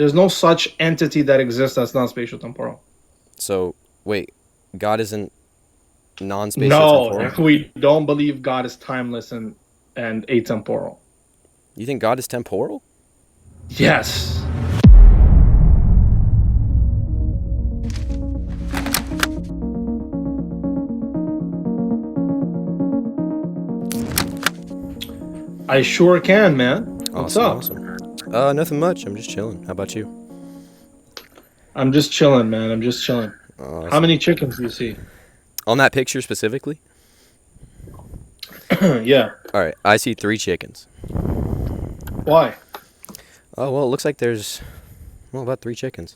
There's no such entity that exists that's not spatial temporal. So, wait, God isn't non-spatial No, temporal? we don't believe God is timeless and atemporal. You think God is temporal? Yes. I sure can, man. What's Awesome, up? awesome. Nothing much. I'm just chilling. How about you? I'm just chilling, man. I'm just chilling. How Awesome. many chickens do you see? On that picture specifically? Yeah. All right, I see 3 chickens. Why? Oh, well, it looks like there's, about 3 chickens.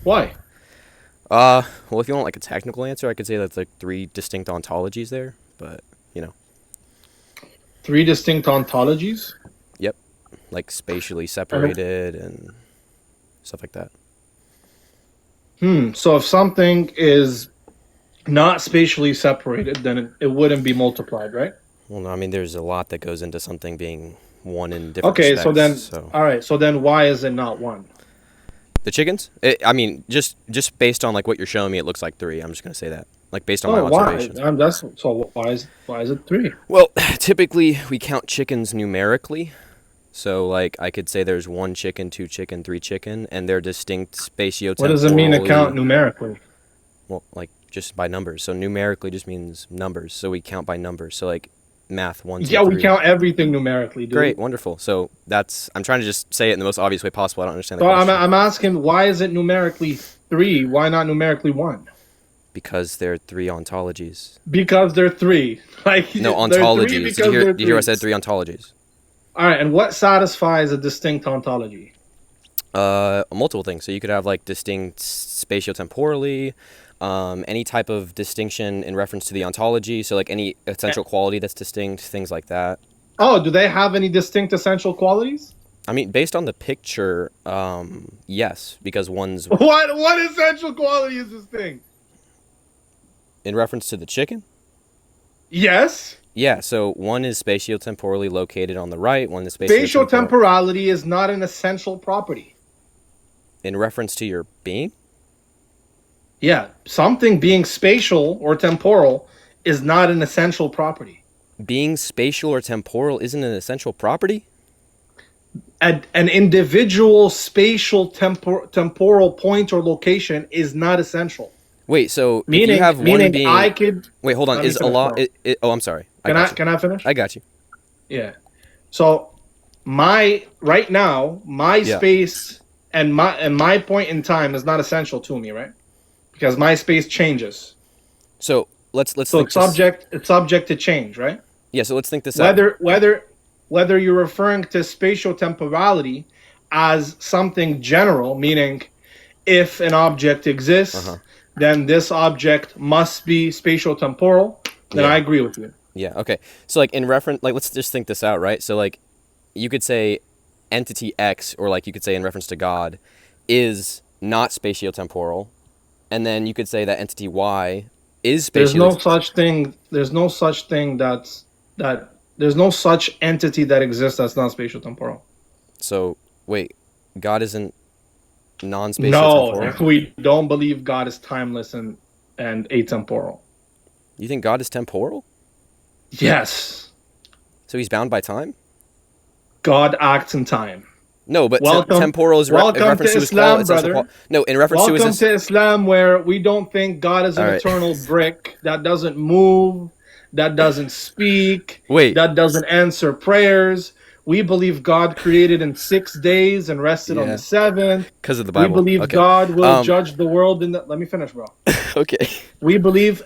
Why? Well, if you want like a technical answer, I could say that's like 3 distinct ontologies there, but, you know. 3 distinct ontologies? Yep. Like spatially separated and stuff like that. So if something is not spatially separated, then it wouldn't be multiplied, right? Well, no, I mean, there's a lot that goes into something being one in different Okay, so respects, then, so. all right, so then why is it not 1? The chickens? I mean, just based on like what you're showing me, it looks like 3. I'm just gonna say that, like based on my Why? observations. Why is it 3? Well, typically we count chickens numerically, so like I could say there's 1 chicken, 2 chicken, 3 chicken, and they're distinct spatiotemporally. What does it mean to count numerically? Well, like just by numbers. So numerically just means numbers. So we count by numbers. So like math 1, 2, 3. Yeah, we count everything numerically, dude. Great, wonderful. So I'm trying to just say it in the most obvious way possible. I don't understand the So question. I'm asking, why is it numerically 3? Why not numerically 1? Because there are 3 ontologies. Because they're 3. Like No, they're 3 ontologies. because Did you they're hear I 3. said 3 ontologies? All right, and what satisfies a distinct ontology? Multiple things. So you could have like distinct spatiotemporally, any type of distinction in reference to the ontology. So like any essential quality that's distinct, things like that. Oh, do they have any distinct essential qualities? I mean, based on the picture, yes, because one's What essential quality is this thing? in reference to the chicken. Yes. Yeah, so one is spatiotemporally located on the right, one is spatiotemporal. Spatiotemporality is not an essential property. In reference to your being? Yeah, something being spatial or temporal is not an essential property. Being spatial or temporal isn't an essential property? An individual spatial temporal point or location is not essential. Wait, so Meaning, if you have one being... I could... Wait, hold on. Is Allah... Oh, I'm sorry. Can I finish? I got you. Yeah. So right now, my space and my point in time is not essential to me, right? Because my space changes. So let's so think it's subject to change, right? Yeah, so let's think this out. Whether you're referring to spatiotemporality as something general, meaning if an object exists, then this object must be spatiotemporal, then I agree with you. Yeah, okay. So like in reference, like let's just think this out, right? So like you could say entity X, or like you could say in reference to God, is not spatiotemporal, and then you could say that entity Y is spatial. There's no such entity that exists that's not spatiotemporal. So wait, God isn't non-spatiotemporal? No, we don't believe God is timeless and atemporal. You think God is temporal? Yes. So he's bound by time? God acts in time. No, but temporal is in reference to Islam, his quality. No, in reference to his... Welcome to Islam, where we don't think God is an eternal brick that doesn't move, that doesn't speak, that doesn't answer prayers. We believe God created in 6 days and rested on the 7th. Because of the Bible. We believe God will judge the world in the... Let me finish, bro. Okay. We believe...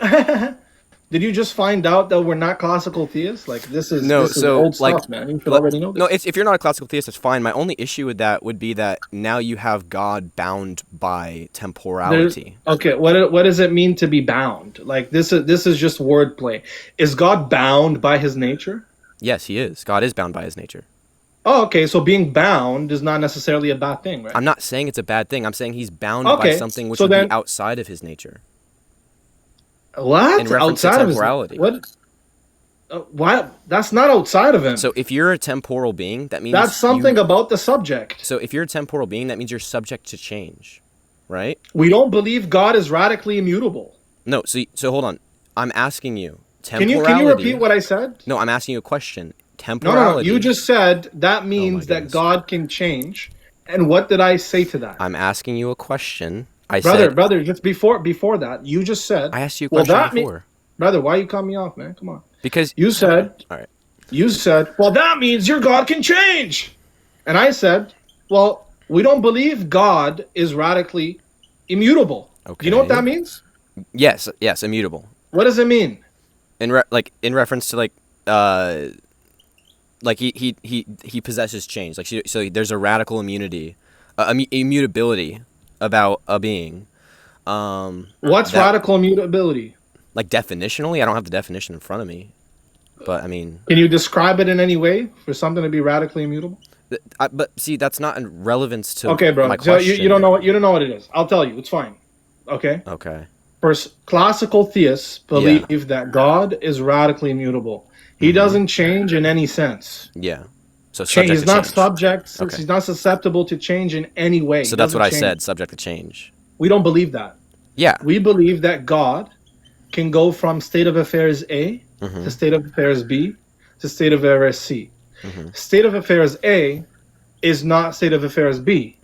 Did you just find out that we're not classical theists? Like, this is old stuff, man. You should already know this. No, if you're not a classical theist, it's fine. My only issue with that would be that now you have God bound by temporality. Okay, what does it mean to be bound? Like, this is just wordplay. Is God bound by his nature? Yes, he is. God is bound by his nature. Oh, okay, so being bound is not necessarily a bad thing, right? I'm not saying it's a bad thing. I'm saying he's bound by something which would be outside of his nature. What? In reference to temporality. What? What? That's not outside of him. So if you're a temporal being, that means That's something about the subject. So if you're a temporal being, that means you're subject to change, right? We don't believe God is radically immutable. No, so hold on. I'm asking you. Can you repeat what I said? No, I'm asking you a question. Temporality. No. You just said that means that God can change. And what did I say to that? I'm asking you a question. Brother, just before that, you just said. I asked you a question before. Brother, why you cut me off, man? Come on. Because you said. All right. You said, well, that means your God can change. And I said, well, we don't believe God is radically immutable. Okay. You know what that means? Yes, immutable. What does it mean? In reference to he possesses change. Like so there's a radical immutability about a being. What's radical immutability? Like definitionally, I don't have the definition in front of me. But I mean, can you describe it in any way for something to be radically immutable? But see, that's not in relevance to okay, bro. my so question. You don't know what it is. I'll tell you. It's fine. Okay. Okay. First, classical theists believe that God is radically immutable. He doesn't change in any sense. Yeah. So he's not subject. Okay. He's not susceptible to change in any way. So that's what I said. Subject to change. We don't believe that. Yeah. We believe that God can go from state of affairs A to state of affairs B to state of affairs C. State of affairs A is not state of affairs B,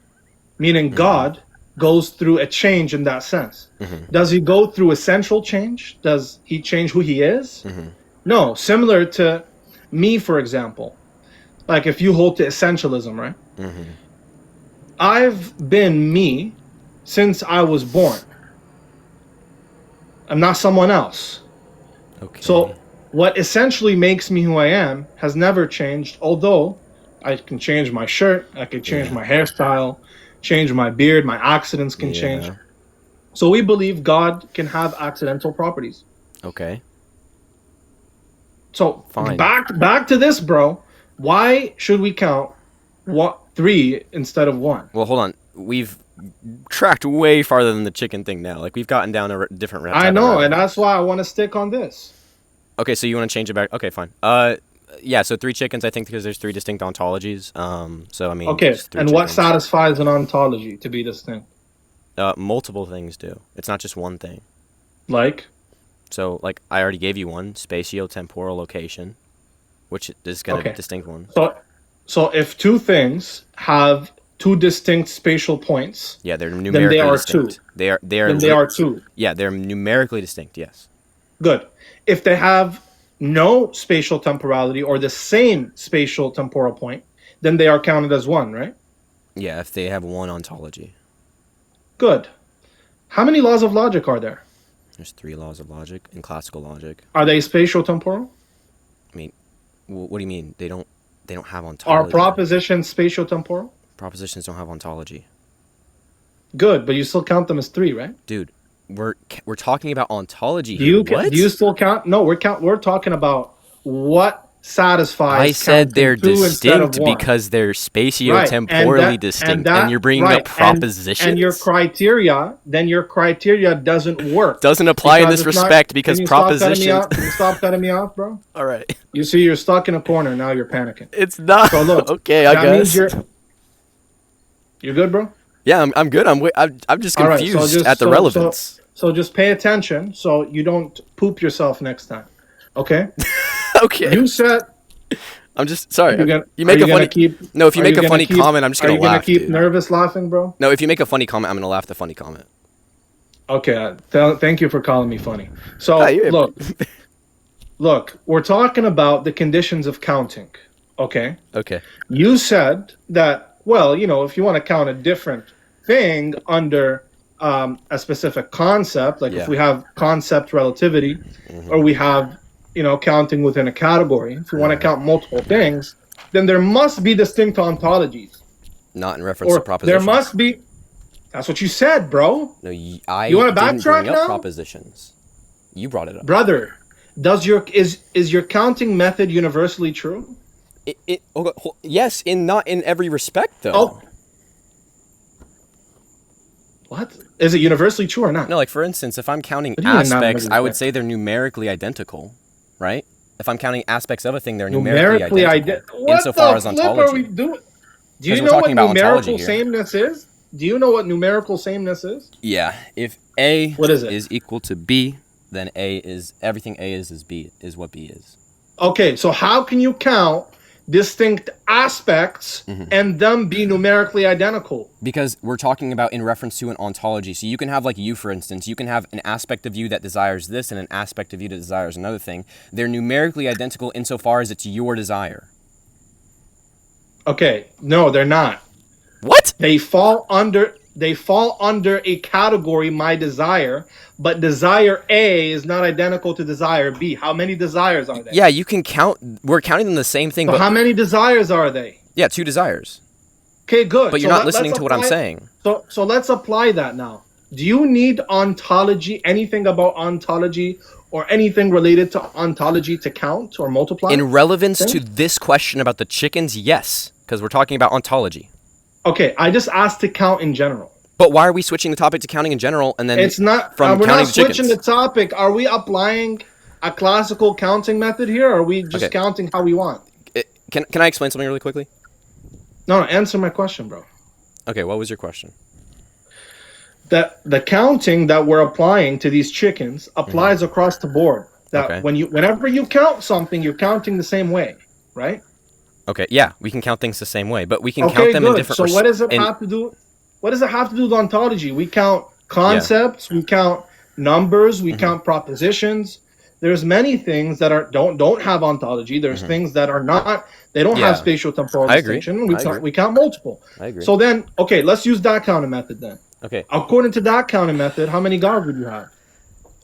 meaning God goes through a change in that sense. Does he go through essential change? Does he change who he is? No. Similar to me, for example. Like if you hold to essentialism, right? I've been me since I was born. I'm not someone else. Okay. So what essentially makes me who I am has never changed, although I can change my shirt, I can change my hairstyle, change my beard, my accidents can change. So we believe God can have accidental properties. Okay. So back to this, bro. Why should we count 3 instead of 1? Well, hold on. We've tracked way farther than the chicken thing now. Like we've gotten down a different route. I know, and that's why I want to stick on this. Okay, so you want to change it back? Okay, fine. Yeah. So 3 chickens, I think, because there's 3 distinct ontologies. So I mean. Okay, and what satisfies an ontology to be distinct? Multiple things do. It's not just one thing. Like. So like I already gave you one, spatio-temporal location, which is kind of a distinct one. So if 2 things have 2 distinct spatial points, yeah, they're numerically distinct. 2. They are 2. Yeah, they're numerically distinct. Yes. Good. If they have no spatial temporality or the same spatial temporal point, then they are counted as 1, right? Yeah, if they have one ontology. Good. How many laws of logic are there? There's 3 laws of logic in classical logic. Are they spatial temporal? I mean, what do you mean? They don't have ontology. Are propositions spatial temporal? Propositions don't have ontology. Good, but you still count them as 3, right? Dude, we're talking about ontology here. Do you still count? No, we're talking about what satisfies. I said they're distinct because they're spatio-temporally distinct, and you're bringing up propositions. And your criteria doesn't work. Doesn't apply in this respect because propositions. Can you stop cutting me off, bro? All right. You see, you're stuck in a corner now. You're panicking. It's not. So look, okay, I guess. You're good, bro? Yeah, I'm good. I'm just confused at the relevance. So just pay attention so you don't poop yourself next time. Okay? Okay. You said. I'm just sorry. You make a funny. If you make a funny comment, I'm just gonna laugh. Are you gonna keep nervous laughing, bro? No, if you make a funny comment, I'm gonna laugh the funny comment. Okay. Thank you for calling me funny. So look, we're talking about the conditions of counting. Okay. Okay. You said that. Well, if you want to count a different thing under a specific concept, like if we have concept relativity, or we have counting within a category. If you want to count multiple things, then there must be distinct ontologies. Not in reference to propositions. There must be. That's what you said, bro. No, you want to backtrack now? Propositions. You brought it up, brother. Is your counting method universally true? Yes, not in every respect though. Oh. What? Is it universally true or not? No, like for instance, if I'm counting aspects, I would say they're numerically identical. Right? If I'm counting aspects of a thing, they're numerically identical. What insofar as the flip ontology. are we doing? Do you Because we're know what talking about ontology numerical here. sameness is? Do you know what numerical sameness is? Yeah. If A What is it? is equal to B, then A is everything A is B is what B is. Okay, so how can you count distinct aspects and them be numerically identical? Because we're talking about in reference to an ontology. So you can have, like you, for instance, you can have an aspect of you that desires this and an aspect of you that desires another thing. They're numerically identical insofar as it's your desire. Okay, no, they're not. What? They fall under a category, my desire, but desire A is not identical to desire B. How many desires are there? Yeah, you can count. We're counting them the same thing. So but how many desires are they? Yeah, 2 desires. Okay, good. But you're not listening to what I'm saying. So let's apply that now. Do you need ontology, anything about ontology or anything related to ontology to count or multiply? In relevance to this question about the chickens, yes, because we're talking about ontology. Okay, I just asked to count in general. But why are we switching the topic to counting in general and then it's not from we're counting not switching chickens? the topic. Are we applying a classical counting method here, or are we just counting how we want? Can I explain something really quickly? No, answer my question, bro. Okay, what was your question? That the counting that we're applying to these chickens applies across the board. That whenever you count something, you're counting the same way, right? Okay, yeah, we can count things the same way, but we can count them in different. So what does it have to do? What does it have to do with ontology? We count concepts, we count numbers, we count propositions. There's many things that don't have ontology. There's things that are not. They don't have spatial temporal distinction. We count multiple. I agree. So then, okay, let's use that counting method then. Okay. According to that counting method, how many gods would you have?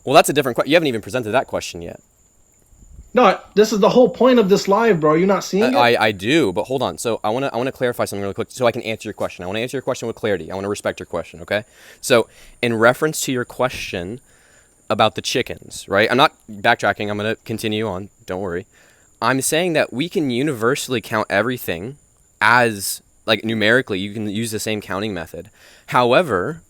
Well, that's a different question. You haven't even presented that question yet. No, this is the whole point of this live, bro. You're not seeing it? I do, but hold on. So I want to clarify something really quick so I can answer your question. I want to answer your question with clarity. I want to respect your question, okay? So in reference to your question about the chickens, right? I'm not backtracking. I'm going to continue on. Don't worry. I'm saying that we can universally count everything as, like, numerically. You can use the same counting method. However,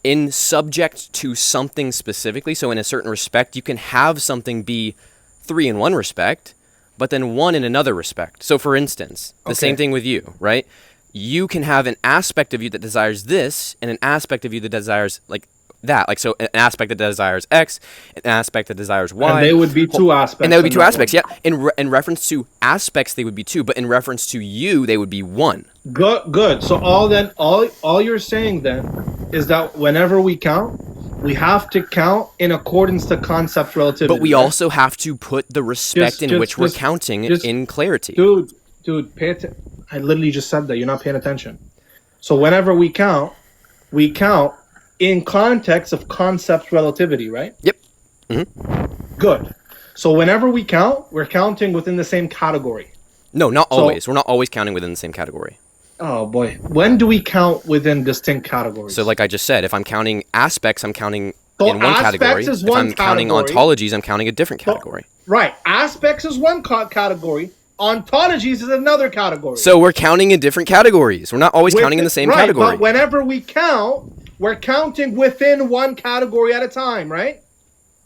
in subject to something specifically, so in a certain respect, you can have something be 3 in one respect, but then 1 in another respect. So for instance, the same thing with you, right? You can have an aspect of you that desires this and an aspect of you that desires like that. Like, so an aspect that desires X, an aspect that desires Y. And they would be 2 aspects. And they would be 2 aspects, yeah. In reference to aspects, they would be 2, but in reference to you, they would be 1. Good. So all you're saying then is that whenever we count, we have to count in accordance to concept relativity. But we also have to put the respect in which we're counting in clarity. Dude, pay attention. I literally just said that. You're not paying attention. So whenever we count in context of concept relativity, right? Yep. Mm-hmm. Good. So whenever we count, we're counting within the same category. No, not always. We're not always counting within the same category. Oh boy. When do we count within distinct categories? So like I just said, if I'm counting aspects, I'm counting in one category. If I'm counting category. Ontologies, I'm counting a different category. Right. Aspects is one category. Ontologies is another category. So we're counting in different categories. We're not always counting in the same category. But whenever we count, we're counting within one category at a time, right?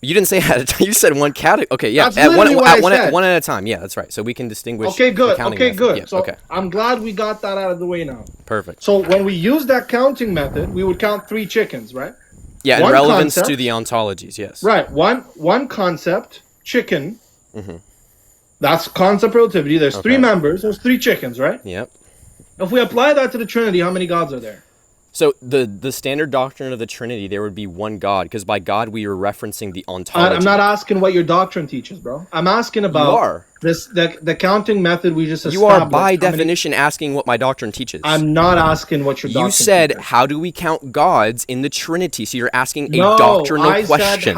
You didn't say at a time. You said one category. Okay, yeah. That's literally what I said. One at a time. Yeah, that's right. So we can distinguish. Okay, good. Yeah, so I'm glad we got that out of the way now. Perfect. So when we use that counting method, we would count 3 chickens, right? Yeah, in relevance to the ontologies, yes. Right. One concept, chicken. Mm-hmm. That's concept relativity. There's 3 members. There's 3 chickens, right? Yep. If we apply that to the Trinity, how many gods are there? So the standard doctrine of the Trinity, there would be one God, because by God we are referencing the ontology. I'm not asking what your doctrine teaches, bro. I'm asking about the counting method we just established. You are by definition asking what my doctrine teaches. I'm not asking what your doctrine teaches. You said, how do we count gods in the Trinity? So you're asking a doctrinal question.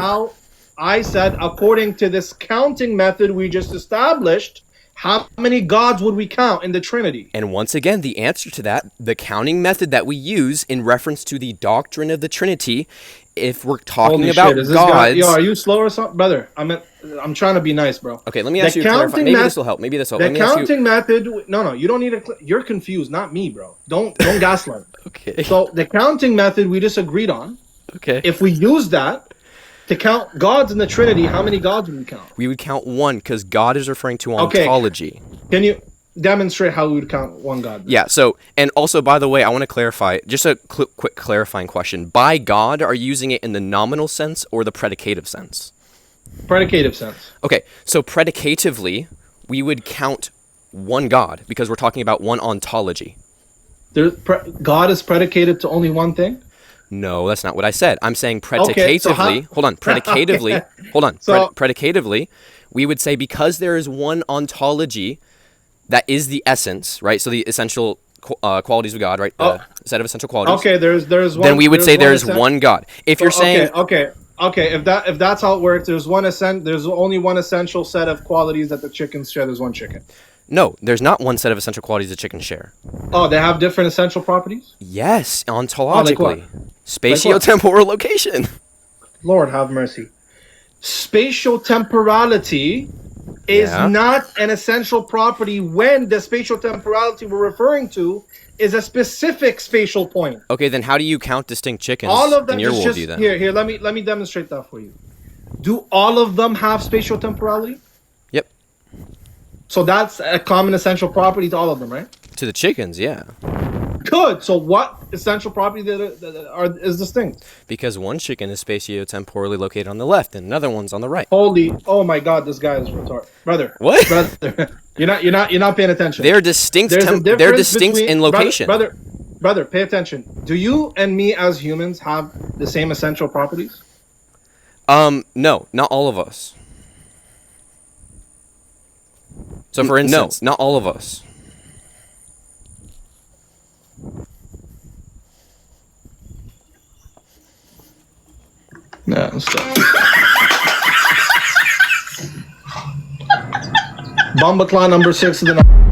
I said, according to this counting method we just established, how many gods would we count in the Trinity? And once again, the answer to that, the counting method that we use in reference to the doctrine of the Trinity, if we're talking about gods... Yo, are you slow or something? Brother, I'm trying to be nice, bro. Okay, let me ask you a clarifying. Maybe this will help. The counting method... No, you don't need to... You're confused, not me, bro. Don't gaslight. Okay. So the counting method we just agreed on. Okay. If we use that, To count gods in the Trinity, how many gods would we count? We would count one because God is referring to Okay. ontology. Can you demonstrate how we would count one god? Yeah, so, and also, by the way, I want to clarify, just a quick clarifying question. By God, are you using it in the nominal sense or the predicative sense? Predicative sense. Okay, so predicatively, we would count one God because we're talking about one ontology. God is predicated to only one thing? No, that's not what I said. I'm saying predicatively, hold on, predicatively, Okay. hold on, So- predicatively, we would say because there is one ontology that is the essence, right? So the essential qualities of God, right? The set of essential qualities. Okay, there's one. Then we would say there's one God. If you're saying okay, if that's how it works, there's only one essential set of qualities that the chickens share. There's one chicken. no, there's not one set of essential qualities that chickens share. Oh, they have different essential properties? Yes, what? ontologically. Spatiotemporal location. Lord have mercy. Spatiotemporality is not an essential property when the spatiotemporality we're referring to is a specific spatial point. Okay, then how do you count distinct chickens All of them in your just worldview then? here. Let me demonstrate that for you. Do all of them have spatiotemporality? Yep. So that's a common essential property to all of them, right? To the chickens, yeah. Good. So what essential property is distinct? Because one chicken is spatiotemporally located on the left and another one's on the right. Oh my God, this guy is retarded, brother. What? Brother, you're not paying attention. They're distinct. They're distinct in location. Brother, pay attention. Do you and me as humans have the same essential properties? No, not all of us. So for instance, not all of us. No, stop. Bomba Clan number 6 of the